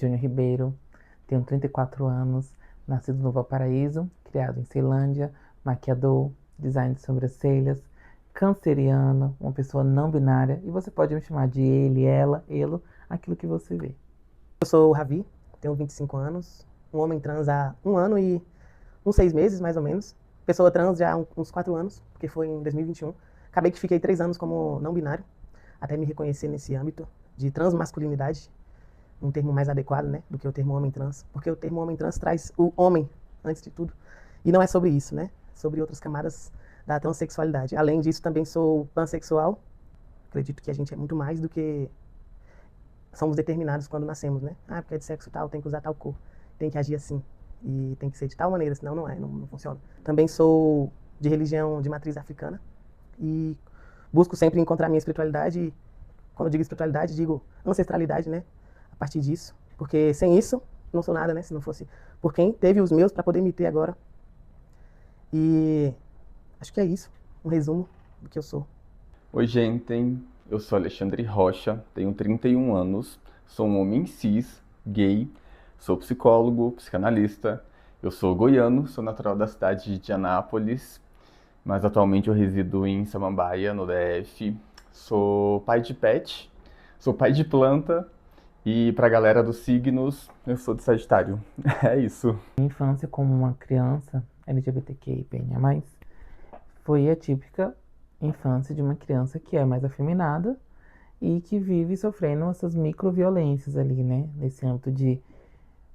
Júnior Ribeiro, tenho 34 anos, nascido no Valparaíso, criado em Ceilândia, maquiador, design de sobrancelhas, canceriano, uma pessoa não binária, e você pode me chamar de ele, ela, elo, aquilo que você vê. Eu sou o Ravi, tenho 25 anos, um homem trans há 1 ano e uns 6 meses, mais ou menos. Pessoa trans já há uns 4 anos, porque foi em 2021. Acabei que fiquei 3 anos como não binário, até me reconhecer nesse âmbito de transmasculinidade, um termo mais adequado, né, do que o termo homem trans, porque o termo homem trans traz o homem antes de tudo. E não é sobre isso, né? Sobre outras camadas da transexualidade. Além disso, também sou pansexual. Acredito que a gente é muito mais do que somos determinados quando nascemos, né? Ah, porque é de sexo tal, tem que usar tal cor, tem que agir assim. E tem que ser de tal maneira, senão não funciona. Também sou de religião de matriz africana e busco sempre encontrar minha espiritualidade. E quando eu digo espiritualidade, digo ancestralidade, né? A partir disso. Porque sem isso, não sou nada, né? Se não fosse por quem teve os meus para poder me ter agora. E acho que é isso, um resumo do que eu sou. Oi, gente. Eu sou Alexandre Rocha, tenho 31 anos, sou um homem cis, gay, sou psicólogo, psicanalista. Eu sou goiano, sou natural da cidade de Anápolis, mas atualmente eu resido em Samambaia, no DF. Sou pai de pet, sou pai de planta e pra galera dos signos, eu sou de Sagitário. É isso. Minha infância como uma criança LGBTQIA+, foi a típica infância de uma criança que é mais afeminada e que vive sofrendo essas microviolências ali, né? Nesse âmbito de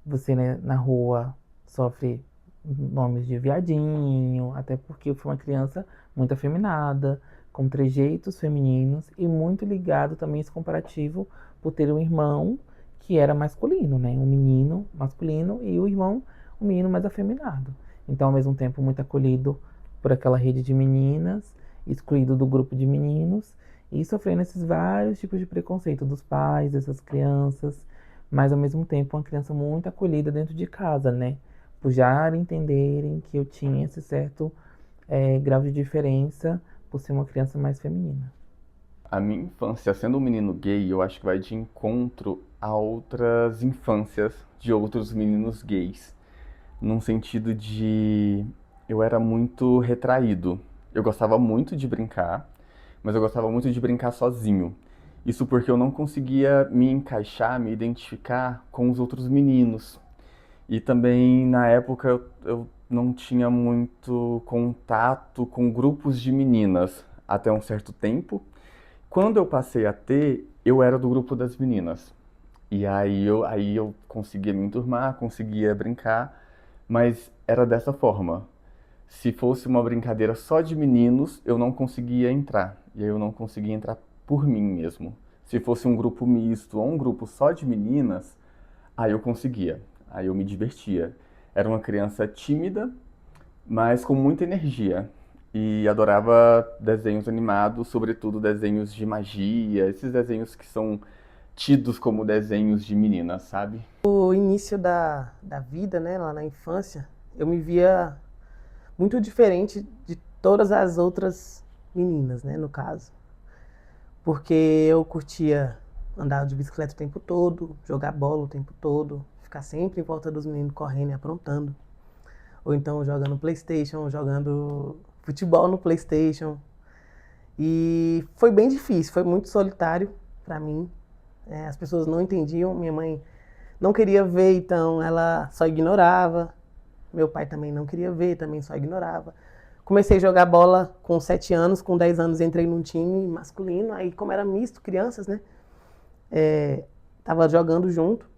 você, né, na rua sofre nomes de viadinho, até porque eu fui uma criança muito afeminada, com trejeitos femininos e muito ligado também esse comparativo por ter um irmão que era masculino, né? Um menino masculino e o irmão, um menino mais afeminado. Então, ao mesmo tempo, muito acolhido por aquela rede de meninas, excluído do grupo de meninos e sofrendo esses vários tipos de preconceito dos pais, dessas crianças, mas ao mesmo tempo uma criança muito acolhida dentro de casa, né? Por já entenderem que eu tinha esse certo grau de diferença por ser uma criança mais feminina. A minha infância, sendo um menino gay, eu acho que vai de encontro a outras infâncias de outros meninos gays. Num sentido de eu era muito retraído. Eu gostava muito de brincar, mas eu gostava muito de brincar sozinho. Isso porque eu não conseguia me encaixar, me identificar com os outros meninos. E também na época eu não tinha muito contato com grupos de meninas até um certo tempo. Quando eu passei a ter, eu era do grupo das meninas. E aí eu conseguia me enturmar, conseguia brincar, mas era dessa forma. Se fosse uma brincadeira só de meninos, eu não conseguia entrar. E aí eu não conseguia entrar por mim mesmo. Se fosse um grupo misto ou um grupo só de meninas, aí eu conseguia. Aí eu me divertia. Era uma criança tímida, mas com muita energia. E adorava desenhos animados, sobretudo desenhos de magia, esses desenhos que são tidos como desenhos de meninas, sabe? No início da vida, né, lá na infância, eu me via muito diferente de todas as outras meninas, né, no caso. Porque eu curtia andar de bicicleta o tempo todo, jogar bola o tempo todo, ficar sempre em volta dos meninos correndo e aprontando. Ou então jogando PlayStation, jogando futebol no PlayStation. E foi bem difícil, foi muito solitário para mim. As pessoas não entendiam, minha mãe não queria ver, então ela só ignorava. Meu pai também não queria ver, também só ignorava. Comecei a jogar bola com 7 anos, com 10 anos entrei num time masculino, aí como era misto, crianças, né? Tava jogando junto.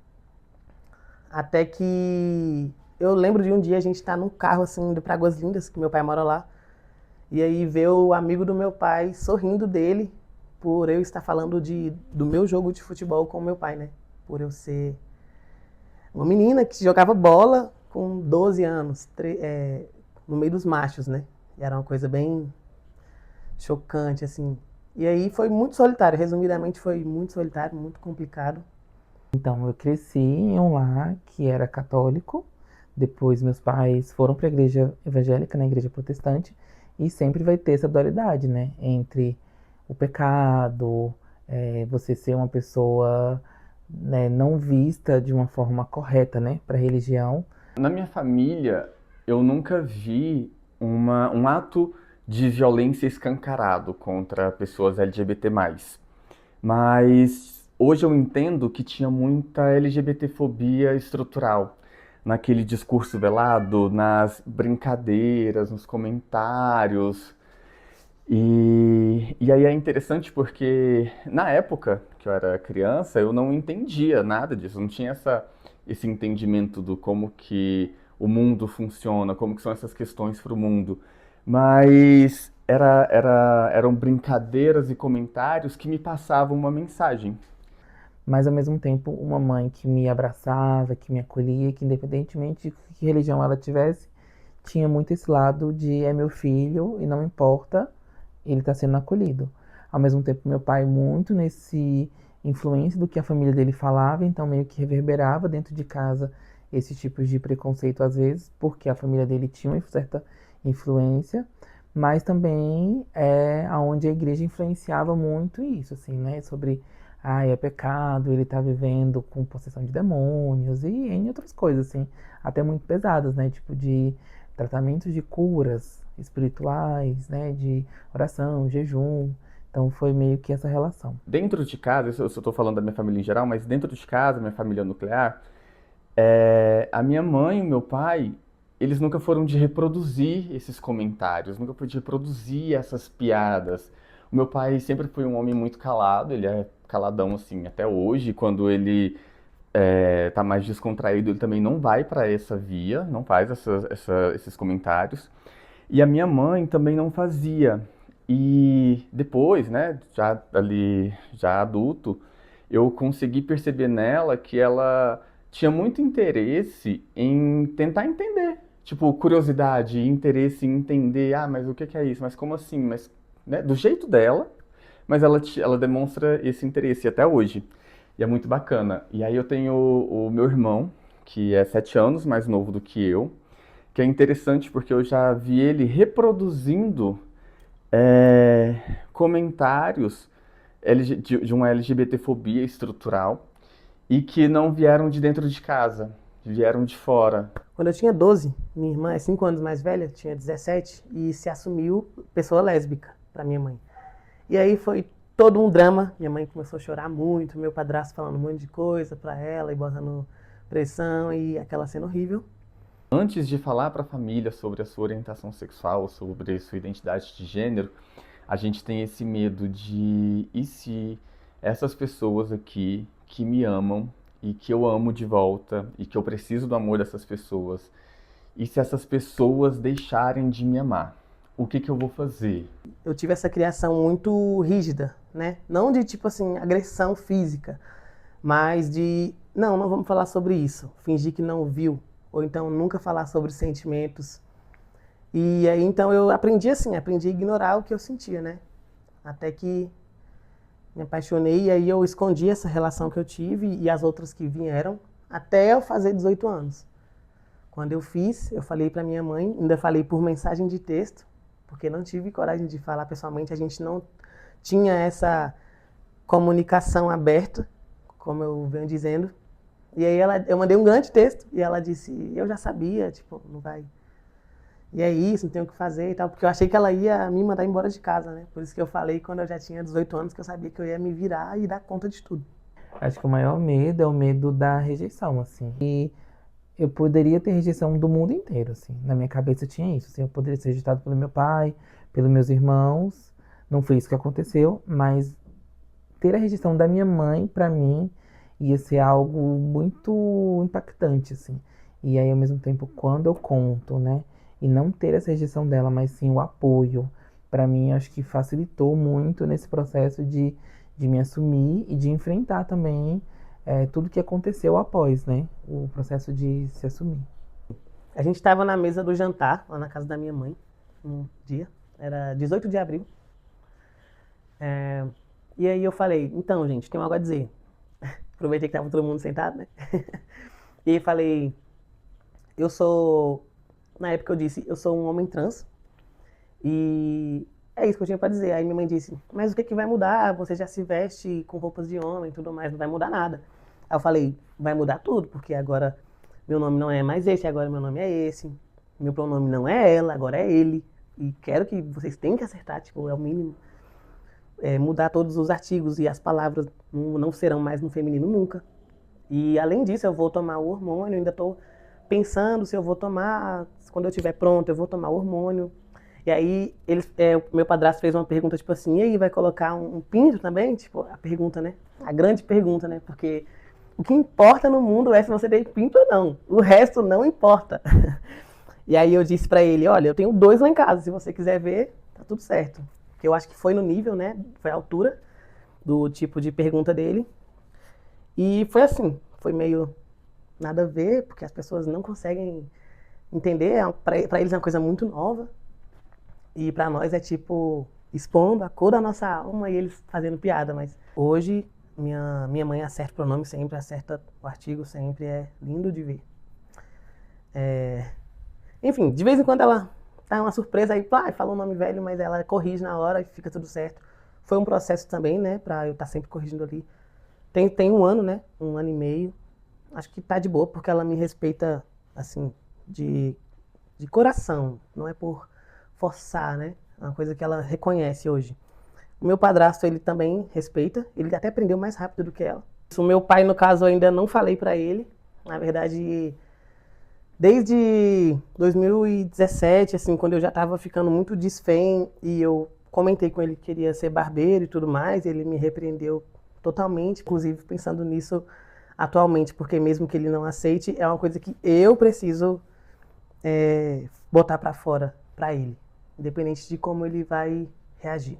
Até que eu lembro de um dia a gente tá num carro assim, indo pra Águas Lindas, que meu pai mora lá. E aí ver o amigo do meu pai sorrindo dele por eu estar falando do meu jogo de futebol com o meu pai, né? Por eu ser uma menina que jogava bola com 12 anos, no meio dos machos, né? E era uma coisa bem chocante, assim. E aí foi muito solitário, resumidamente foi muito solitário, muito complicado. Então, eu cresci em um lar que era católico, depois meus pais foram para a igreja evangélica, na igreja protestante, e sempre vai ter essa dualidade, né? Entre o pecado, você ser uma pessoa né, não vista de uma forma correta, né, para a religião. Na minha família, eu nunca vi um ato de violência escancarado contra pessoas LGBT+. Mas hoje eu entendo que tinha muita LGBTfobia estrutural naquele discurso velado, nas brincadeiras, nos comentários. E aí é interessante porque na época que eu era criança, eu não entendia nada disso, não tinha esse entendimento do como que o mundo funciona, como que são essas questões para o mundo. Mas eram brincadeiras e comentários que me passavam uma mensagem. Mas ao mesmo tempo uma mãe que me abraçava, que me acolhia, que independentemente de que religião ela tivesse, tinha muito esse lado de é meu filho e não importa, ele está sendo acolhido. Ao mesmo tempo meu pai muito nesse influência do que a família dele falava, então meio que reverberava dentro de casa esses tipos de preconceito às vezes, porque a família dele tinha uma certa influência, mas também é aonde a igreja influenciava muito isso, assim, né, sobre é pecado, ele tá vivendo com possessão de demônios e em outras coisas, assim, até muito pesadas, né? Tipo de tratamentos de curas espirituais, né? De oração, jejum. Então foi meio que essa relação. Dentro de casa, isso eu estou falando da minha família em geral, mas dentro de casa, minha família nuclear, a minha mãe e o meu pai, eles nunca foram de reproduzir esses comentários, nunca foi de reproduzir essas piadas. O meu pai sempre foi um homem muito calado, ele é caladão assim até hoje. Quando ele tá mais descontraído, ele também não vai para essa via, não faz esses comentários. E a minha mãe também não fazia. E depois, né, já adulto, eu consegui perceber nela que ela tinha muito interesse em tentar entender. Tipo, curiosidade, interesse em entender, mas o que que é isso? Mas como assim? Mas, né, do jeito dela, mas ela demonstra esse interesse até hoje. E é muito bacana. E aí eu tenho o meu irmão, que é 7 anos mais novo do que eu, que é interessante porque eu já vi ele reproduzindo comentários de uma LGBTfobia estrutural e que não vieram de dentro de casa, vieram de fora. Quando eu tinha 12, minha irmã é 5 anos mais velha, tinha 17, e se assumiu pessoa lésbica para minha mãe. E aí foi todo um drama, minha mãe começou a chorar muito, meu padrasto falando um monte de coisa para ela e botando pressão e aquela cena horrível. Antes de falar para a família sobre a sua orientação sexual, sobre sua identidade de gênero, a gente tem esse medo de e se essas pessoas aqui que me amam e que eu amo de volta e que eu preciso do amor dessas pessoas, e se essas pessoas deixarem de me amar, o que que eu vou fazer? Eu tive essa criação muito rígida, né? Não de tipo assim, agressão física, mas de não vamos falar sobre isso, fingir que não viu, ou então nunca falar sobre sentimentos. E aí então eu aprendi assim, aprendi a ignorar o que eu sentia, né? Até que me apaixonei e aí eu escondi essa relação que eu tive e as outras que vieram até eu fazer 18 anos. Quando eu fiz, eu falei para minha mãe, ainda falei por mensagem de texto, porque não tive coragem de falar pessoalmente, a gente não tinha essa comunicação aberta, como eu venho dizendo. E aí eu mandei um grande texto e ela disse, eu já sabia, tipo, não vai. E é isso, não tem o que fazer e tal, porque eu achei que ela ia me mandar embora de casa, né? Por isso que eu falei quando eu já tinha 18 anos que eu sabia que eu ia me virar e dar conta de tudo. Acho que o maior medo é o medo da rejeição, assim. E eu poderia ter rejeição do mundo inteiro, assim. Na minha cabeça tinha isso, assim. Eu poderia ser rejeitado pelo meu pai, pelos meus irmãos. Não foi isso que aconteceu, mas ter a rejeição da minha mãe, pra mim, ia ser algo muito impactante, assim. E aí, ao mesmo tempo, quando eu conto, né, e não ter essa rejeição dela, mas sim o apoio, pra mim, acho que facilitou muito nesse processo de me assumir e de enfrentar também tudo que aconteceu após, né, o processo de se assumir. A gente estava na mesa do jantar, lá na casa da minha mãe, um dia, era 18 de abril. E aí eu falei, então, gente, tem algo a dizer. Aproveitei que estava todo mundo sentado, né? E aí falei, na época eu disse, eu sou um homem trans e é isso que eu tinha para dizer. Aí minha mãe disse, mas o que que vai mudar? Você já se veste com roupas de homem e tudo mais, não vai mudar nada. Aí eu falei, vai mudar tudo, porque agora meu nome não é mais esse, agora meu nome é esse. Meu pronome não é ela, agora é ele. E quero que vocês tenham que acertar, tipo, é o mínimo. Mudar todos os artigos e as palavras não serão mais no feminino nunca. E além disso, eu vou tomar o hormônio, ainda estou pensando se eu vou tomar, quando eu estiver pronto, eu vou tomar o hormônio. E aí, o meu padrasto fez uma pergunta, tipo assim, e aí, vai colocar um pinto também? Tipo, a pergunta, né? A grande pergunta, né? Porque o que importa no mundo é se você tem pinto ou não. O resto não importa. E aí eu disse pra ele, olha, eu tenho 2 lá em casa, se você quiser ver, tá tudo certo. Porque eu acho que foi no nível, né? Foi a altura do tipo de pergunta dele. E foi assim, foi meio nada a ver, porque as pessoas não conseguem entender, pra eles é uma coisa muito nova. E pra nós é tipo expondo a cor da nossa alma e eles fazendo piada, mas hoje minha mãe acerta o pronome sempre, acerta o artigo sempre, é lindo de ver. Enfim, de vez em quando ela tá uma surpresa aí, fala um nome velho, mas ela corrige na hora e fica tudo certo. Foi um processo também, né, pra eu estar sempre corrigindo ali. Tem 1 ano, né, 1 ano e meio. Acho que tá de boa, porque ela me respeita, assim, de coração. Não é por forçar, né? É uma coisa que ela reconhece hoje. O meu padrasto, ele também respeita. Ele até aprendeu mais rápido do que ela. O meu pai, no caso, eu ainda não falei pra ele. Na verdade, desde 2017, assim, quando eu já tava ficando muito desfém e eu comentei com ele que queria ser barbeiro e tudo mais, ele me repreendeu totalmente, inclusive pensando nisso atualmente, porque mesmo que ele não aceite, é uma coisa que eu preciso botar pra fora pra ele, independente de como ele vai reagir.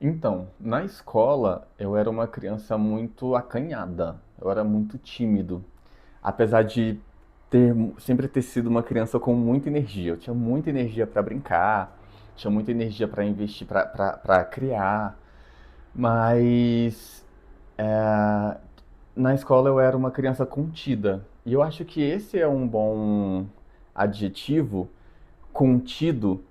Então, na escola eu era uma criança muito acanhada, eu era muito tímido, apesar de sempre ter sido uma criança com muita energia. Eu tinha muita energia para brincar, tinha muita energia para investir, para criar, mas na escola eu era uma criança contida. E eu acho que esse é um bom adjetivo, contido,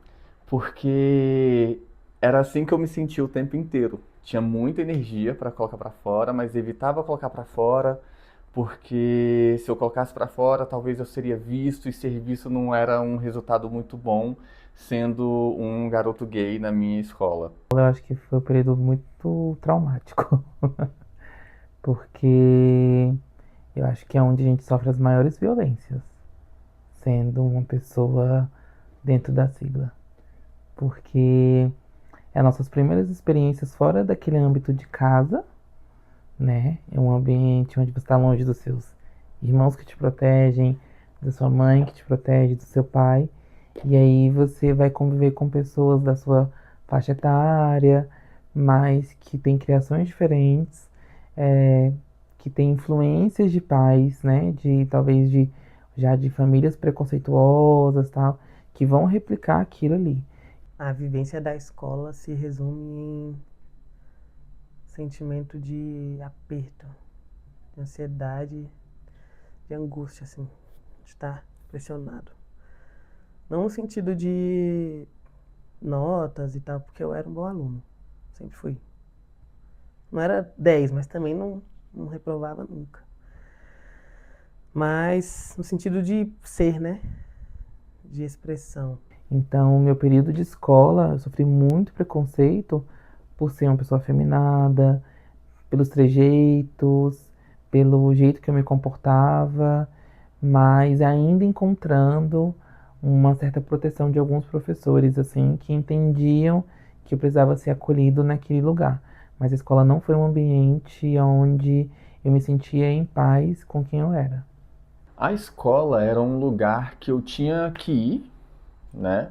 porque era assim que eu me sentia o tempo inteiro. Tinha muita energia para colocar para fora, mas evitava colocar para fora, porque se eu colocasse para fora, talvez eu seria visto, e ser visto não era um resultado muito bom, sendo um garoto gay na minha escola. Eu acho que foi um período muito traumático, porque eu acho que é onde a gente sofre as maiores violências, sendo uma pessoa dentro da sigla. Porque é nossas primeiras experiências fora daquele âmbito de casa, né? É um ambiente onde você está longe dos seus irmãos que te protegem, da sua mãe que te protege, do seu pai. E aí você vai conviver com pessoas da sua faixa etária, mas que têm criações diferentes, que têm influências de pais, né? De talvez já de famílias preconceituosas, tal, que vão replicar aquilo ali. A vivência da escola se resume em sentimento de aperto, de ansiedade, de angústia, assim, de estar pressionado. Não no sentido de notas e tal, porque eu era um bom aluno, sempre fui. Não era 10, mas também não reprovava nunca. Mas no sentido de ser, né? De expressão. Então, meu período de escola, eu sofri muito preconceito por ser uma pessoa afeminada, pelos trejeitos, pelo jeito que eu me comportava, mas ainda encontrando uma certa proteção de alguns professores, assim, que entendiam que eu precisava ser acolhido naquele lugar. Mas a escola não foi um ambiente onde eu me sentia em paz com quem eu era. A escola era um lugar que eu tinha que ir, né?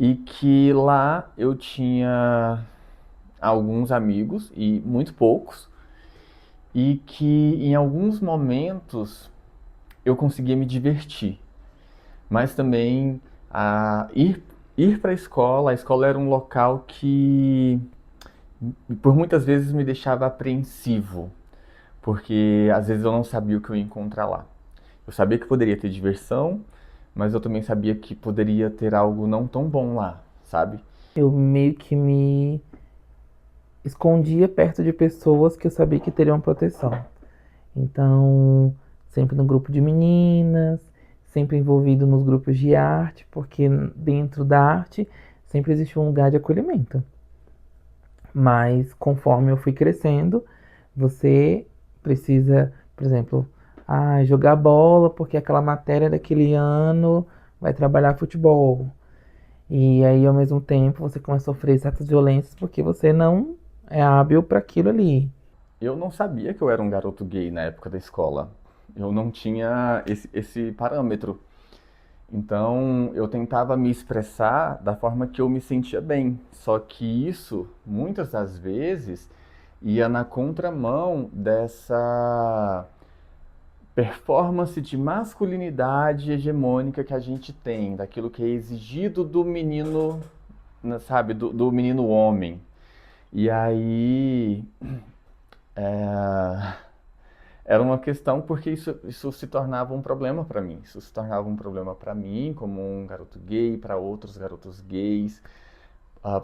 E que lá eu tinha alguns amigos, e muito poucos, e que em alguns momentos eu conseguia me divertir. Mas também ir para a escola era um local que por muitas vezes me deixava apreensivo, porque às vezes eu não sabia o que eu ia encontrar lá. Eu sabia que poderia ter diversão, mas eu também sabia que poderia ter algo não tão bom lá, sabe? Eu meio que me escondia perto de pessoas que eu sabia que teriam proteção. Então, sempre no grupo de meninas, sempre envolvido nos grupos de arte, porque dentro da arte sempre existe um lugar de acolhimento. Mas conforme eu fui crescendo, você precisa, por exemplo, jogar bola porque aquela matéria daquele ano vai trabalhar futebol. E aí, ao mesmo tempo, você começa a sofrer certas violências porque você não é hábil para aquilo ali. Eu não sabia que eu era um garoto gay na época da escola. Eu não tinha esse parâmetro. Então, eu tentava me expressar da forma que eu me sentia bem. Só que isso, muitas das vezes, ia na contramão dessa performance de masculinidade hegemônica que a gente tem, daquilo que é exigido do menino, né, sabe, do menino homem. E aí, é, era uma questão porque isso se tornava um problema para mim. Isso se tornava um problema para mim, como um garoto gay, para outros garotos gays.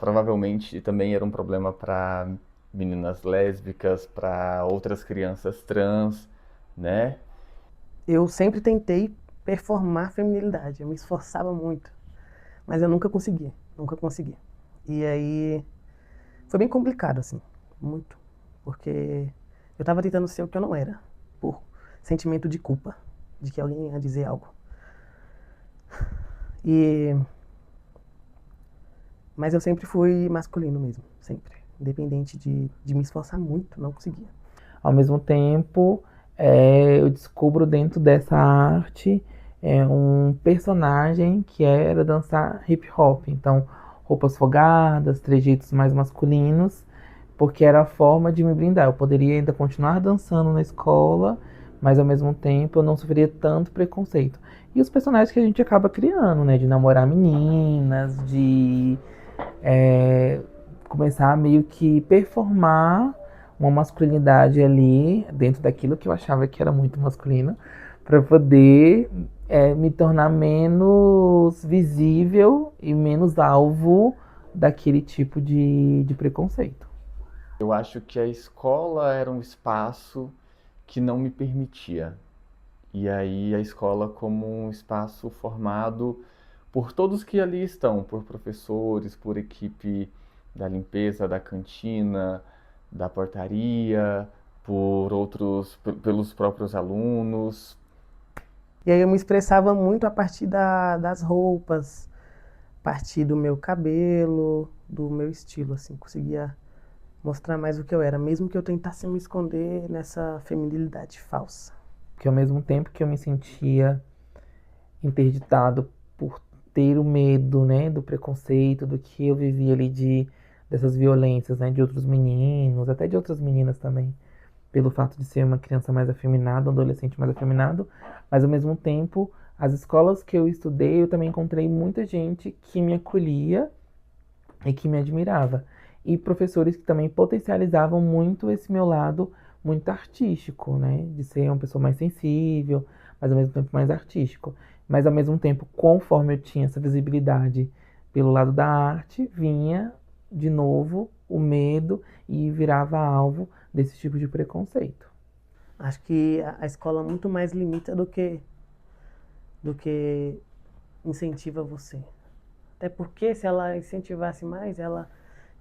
Provavelmente também era um problema para meninas lésbicas, para outras crianças trans, né? Eu sempre tentei performar feminilidade, eu me esforçava muito, mas eu nunca consegui, nunca consegui. E aí foi bem complicado, assim, muito, porque eu tava tentando ser o que eu não era, por sentimento de culpa, de que alguém ia dizer algo. E mas eu sempre fui masculino mesmo, sempre. Independente de me esforçar muito, não conseguia. Ao mesmo tempo, eu descubro dentro dessa arte um personagem que era dançar hip hop. Então, roupas folgadas, trejeitos mais masculinos, porque era a forma de me blindar. Eu poderia ainda continuar dançando na escola, mas ao mesmo tempo eu não sofria tanto preconceito. E os personagens que a gente acaba criando, né? De namorar meninas, de começar a meio que performar uma masculinidade ali dentro daquilo que eu achava que era muito masculino, para poder me tornar menos visível e menos alvo daquele tipo de preconceito. Eu acho que a escola era um espaço que não me permitia. E aí a escola como um espaço formado por todos que ali estão, por professores, por equipe da limpeza, da cantina, da portaria, por outros, pelos próprios alunos. E aí eu me expressava muito a partir das roupas, a partir do meu cabelo, do meu estilo, assim, conseguia mostrar mais o que eu era, mesmo que eu tentasse me esconder nessa feminilidade falsa. Porque ao mesmo tempo que eu me sentia interditado por ter o medo, né, do preconceito, do que eu vivia ali dessas violências, né, de outros meninos, até de outras meninas também, pelo fato de ser uma criança mais afeminada, um adolescente mais afeminado, mas ao mesmo tempo, as escolas que eu estudei, eu também encontrei muita gente que me acolhia e que me admirava. E professores que também potencializavam muito esse meu lado muito artístico, né? De ser uma pessoa mais sensível, mas ao mesmo tempo mais artístico. Mas ao mesmo tempo, conforme eu tinha essa visibilidade pelo lado da arte, vinha de novo o medo e virava alvo desse tipo de preconceito. Acho que a escola muito mais limita do que incentiva você. Até porque se ela incentivasse mais, ela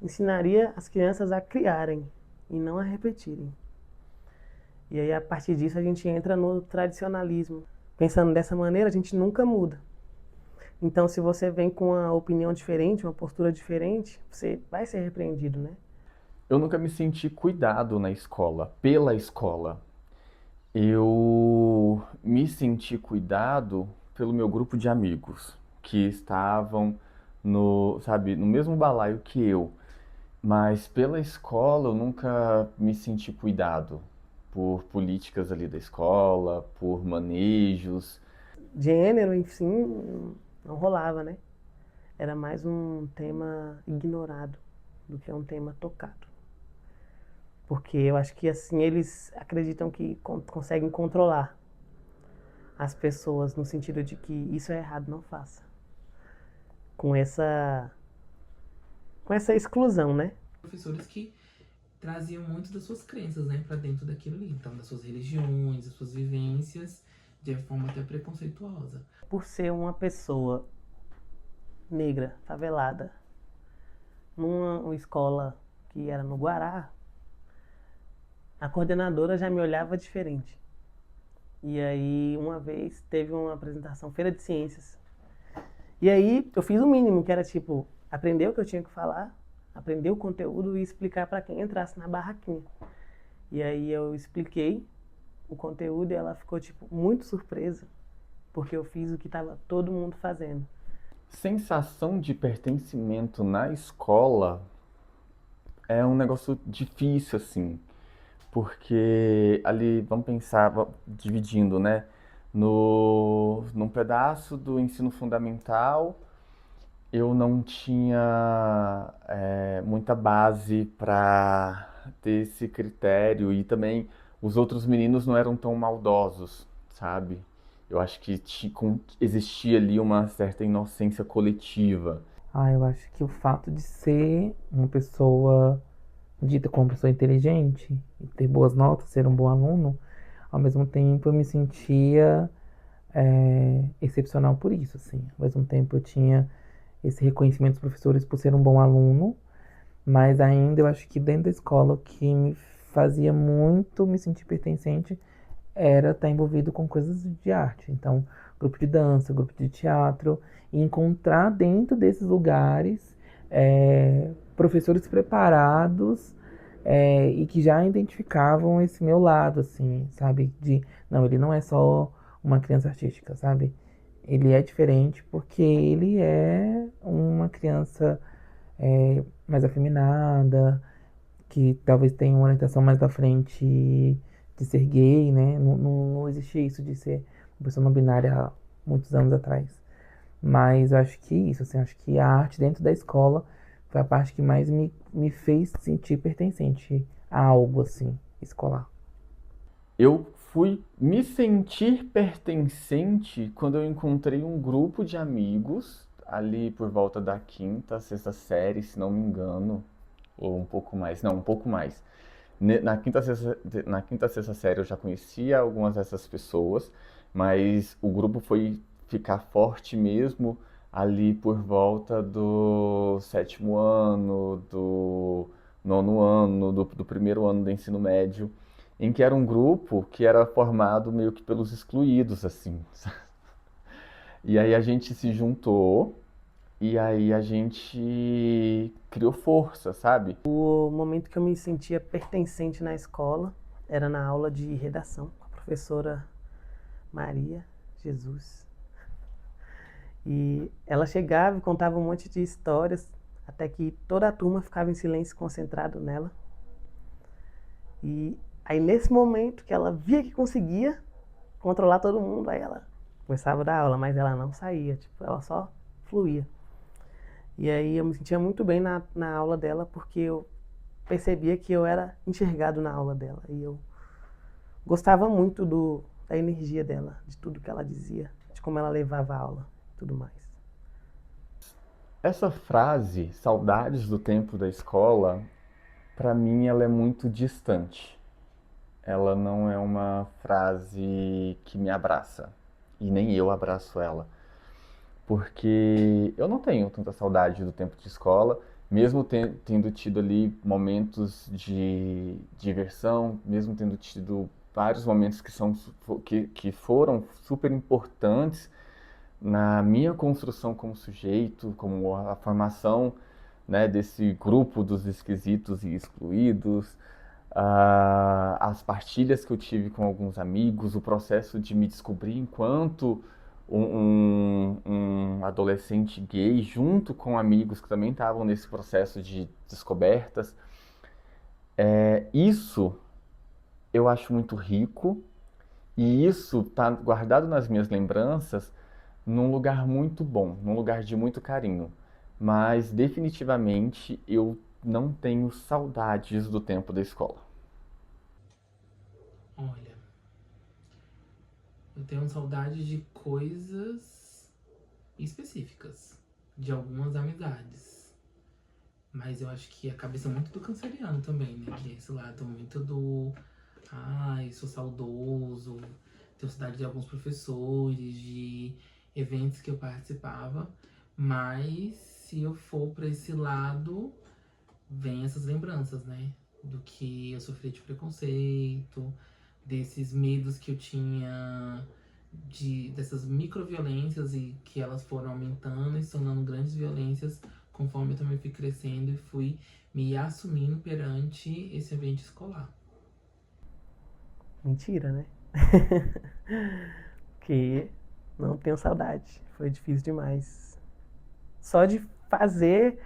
ensinaria as crianças a criarem e não a repetirem. E aí, a partir disso, a gente entra no tradicionalismo. Pensando dessa maneira, a gente nunca muda. Então, se você vem com uma opinião diferente, uma postura diferente, você vai ser repreendido, né? Eu nunca me senti cuidado na escola, pela escola. Eu me senti cuidado pelo meu grupo de amigos, que estavam no, sabe, no mesmo balaio que eu. Mas pela escola eu nunca me senti cuidado por políticas ali da escola, por manejos. Gênero, enfim, não rolava, né? Era mais um tema ignorado do que um tema tocado. Porque eu acho que assim eles acreditam que conseguem controlar as pessoas no sentido de que isso é errado, não faça. Com essa exclusão, né? Professores que traziam muito das suas crenças, né, pra dentro daquilo ali. Então, das suas religiões, das suas vivências, de forma até preconceituosa. Por ser uma pessoa negra, favelada, numa escola que era no Guará, a coordenadora já me olhava diferente. E aí, uma vez, teve uma apresentação, Feira de Ciências. E aí, eu fiz o mínimo, que era tipo, aprender o que eu tinha que falar, aprender o conteúdo e explicar para quem entrasse na barraquinha. E aí, eu expliquei o conteúdo e ela ficou, tipo, muito surpresa, porque eu fiz o que estava todo mundo fazendo. Sensação de pertencimento na escola é um negócio difícil, assim, porque ali, vamos pensar, dividindo, né? Num pedaço do ensino fundamental, eu não tinha muita base para ter esse critério e também os outros meninos não eram tão maldosos, sabe? Eu acho que existia ali uma certa inocência coletiva. Ah, eu acho que o fato de ser uma pessoa dita como uma pessoa inteligente e ter boas notas, ser um bom aluno, ao mesmo tempo eu me sentia excepcional por isso, assim. Ao mesmo tempo eu tinha esse reconhecimento dos professores por ser um bom aluno, mas ainda eu acho que dentro da escola o que me fazia muito me sentir pertencente era estar envolvido com coisas de arte. Então, grupo de dança, grupo de teatro, e encontrar dentro desses lugares professores preparados e que já identificavam esse meu lado, assim, sabe? Não, ele não é só uma criança artística, sabe? Ele é diferente porque ele é uma criança mais afeminada, que talvez tenha uma orientação mais à frente de ser gay, né? Não existia isso de ser uma pessoa não binária há muitos anos atrás. Mas eu acho que isso, assim, acho que a arte dentro da escola foi a parte que mais me fez sentir pertencente a algo, assim, escolar. Eu fui me sentir pertencente quando eu encontrei um grupo de amigos ali por volta da quinta, sexta série, se não me engano, ou um pouco mais, não, um pouco mais. Na quinta, sexta série eu já conhecia algumas dessas pessoas, mas o grupo foi ficar forte mesmo ali por volta do sétimo ano, do nono ano, do primeiro ano do ensino médio, em que era um grupo que era formado meio que pelos excluídos, assim. E aí a gente se juntou e aí a gente criou força, sabe? O momento que eu me sentia pertencente na escola era na aula de redação com a professora Maria Jesus. E ela chegava e contava um monte de histórias, até que toda a turma ficava em silêncio concentrado nela. E aí nesse momento que ela via que conseguia controlar todo mundo, aí ela começava a dar aula, mas ela não saía, tipo, ela só fluía. E aí eu me sentia muito bem na aula dela, porque eu percebia que eu era enxergado na aula dela. E eu gostava muito da energia dela, de tudo que ela dizia, de como ela levava a aula e tudo mais. Essa frase, saudades do tempo da escola, para mim ela é muito distante. Ela não é uma frase que me abraça. E nem eu abraço ela. Porque eu não tenho tanta saudade do tempo de escola, mesmo tendo tido ali momentos de diversão, mesmo tendo tido vários momentos que foram super importantes na minha construção como sujeito, como a formação, né, desse grupo dos esquisitos e excluídos, as partilhas que eu tive com alguns amigos, o processo de me descobrir enquanto um adolescente gay, junto com amigos que também estavam nesse processo de descobertas. Isso eu acho muito rico e isso está guardado nas minhas lembranças num lugar muito bom, num lugar de muito carinho. Mas definitivamente eu não tenho saudades do tempo da escola. Olha, eu tenho saudade de coisas específicas, de algumas amizades. Mas eu acho que a cabeça é muito do canceriano também, né? Que é esse lado muito do... Ai, sou saudoso. Tenho saudade de alguns professores, de eventos que eu participava. Mas se eu for pra esse lado, vem essas lembranças, né? Do que eu sofri de preconceito, desses medos que eu tinha, dessas microviolências e que elas foram aumentando e se tornando grandes violências conforme eu também fui crescendo e fui me assumindo perante esse ambiente escolar. Mentira, né? Que não tenho saudade. Foi difícil demais. Só de fazer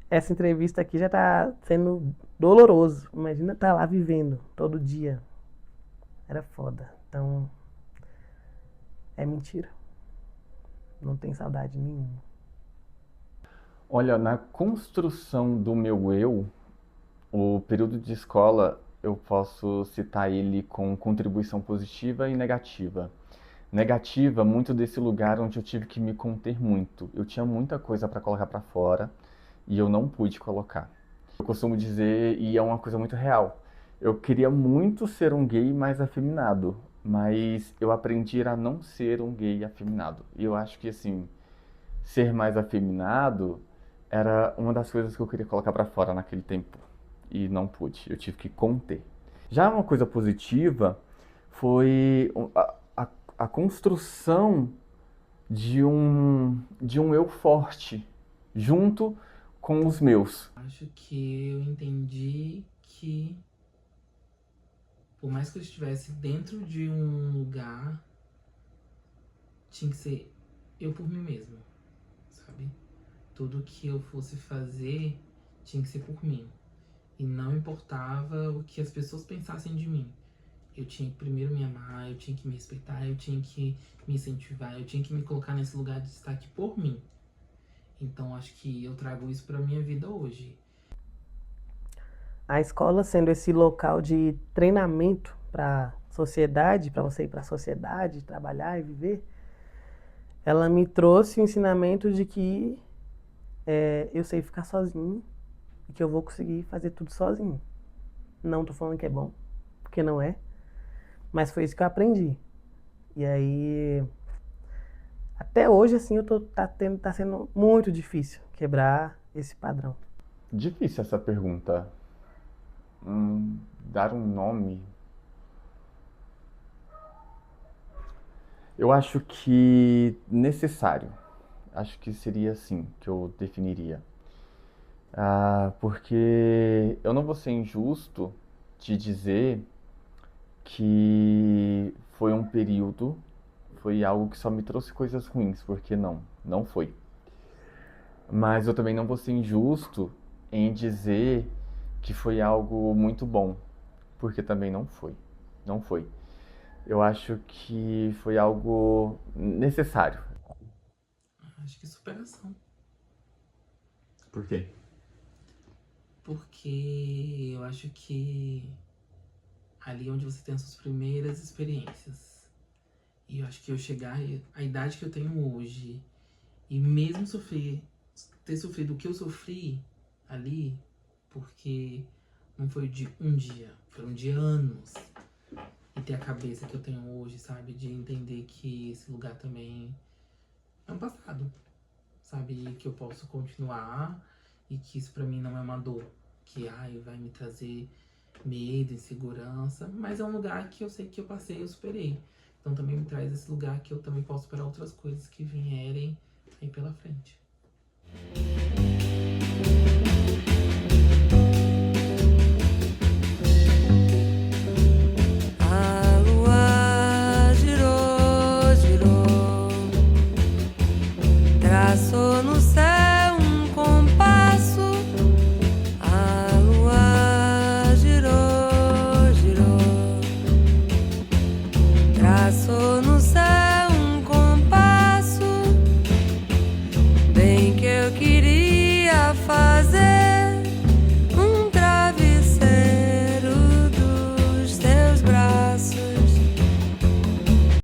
essa entrevista aqui já tá sendo doloroso. Imagina estar lá vivendo todo dia. Era foda. Então, é mentira. Não tem saudade nenhuma. Olha, na construção do meu eu, o período de escola eu posso citar ele com contribuição positiva e negativa. Negativa, muito desse lugar onde eu tive que me conter muito. Eu tinha muita coisa para colocar para fora e eu não pude colocar. Eu costumo dizer, e é uma coisa muito real, eu queria muito ser um gay mais afeminado, mas eu aprendi a não ser um gay afeminado. E eu acho que, assim, ser mais afeminado era uma das coisas que eu queria colocar para fora naquele tempo e não pude, eu tive que conter. Já uma coisa positiva foi a construção de um eu forte junto com os meus. Acho que eu entendi que, por mais que eu estivesse dentro de um lugar, tinha que ser eu por mim mesmo, sabe? Tudo que eu fosse fazer tinha que ser por mim. E não importava o que as pessoas pensassem de mim. Eu tinha que primeiro me amar, eu tinha que me respeitar, eu tinha que me incentivar, eu tinha que me colocar nesse lugar de destaque por mim. Então acho que eu trago isso pra minha vida hoje. A escola sendo esse local de treinamento para sociedade, para você ir para a sociedade, trabalhar e viver, ela me trouxe o ensinamento de que eu sei ficar sozinho e que eu vou conseguir fazer tudo sozinho. Não tô falando que é bom, porque não é, mas foi isso que eu aprendi. E aí, até hoje, assim, tá sendo muito difícil quebrar esse padrão. Difícil essa pergunta. Dar um nome. Eu acho que necessário. Acho que seria assim que eu definiria. Porque eu não vou ser injusto de dizer que foi um período, foi algo que só me trouxe coisas ruins, porque não foi. Mas eu também não vou ser injusto em dizer que foi algo muito bom, porque também não foi. Não foi. Eu acho que foi algo necessário. Acho que superação. Por quê? Porque eu acho que ali é onde você tem as suas primeiras experiências. E eu acho que eu chegar à idade que eu tenho hoje e mesmo ter sofrido o que eu sofri ali, porque não foi de um dia, foram de anos. E ter a cabeça que eu tenho hoje, sabe? De entender que esse lugar também é um passado, sabe? E que eu posso continuar e que isso pra mim não é uma dor que vai me trazer medo, insegurança, mas é um lugar que eu sei que eu passei e eu superei. Então também me traz esse lugar que eu também posso superar outras coisas que vierem aí pela frente.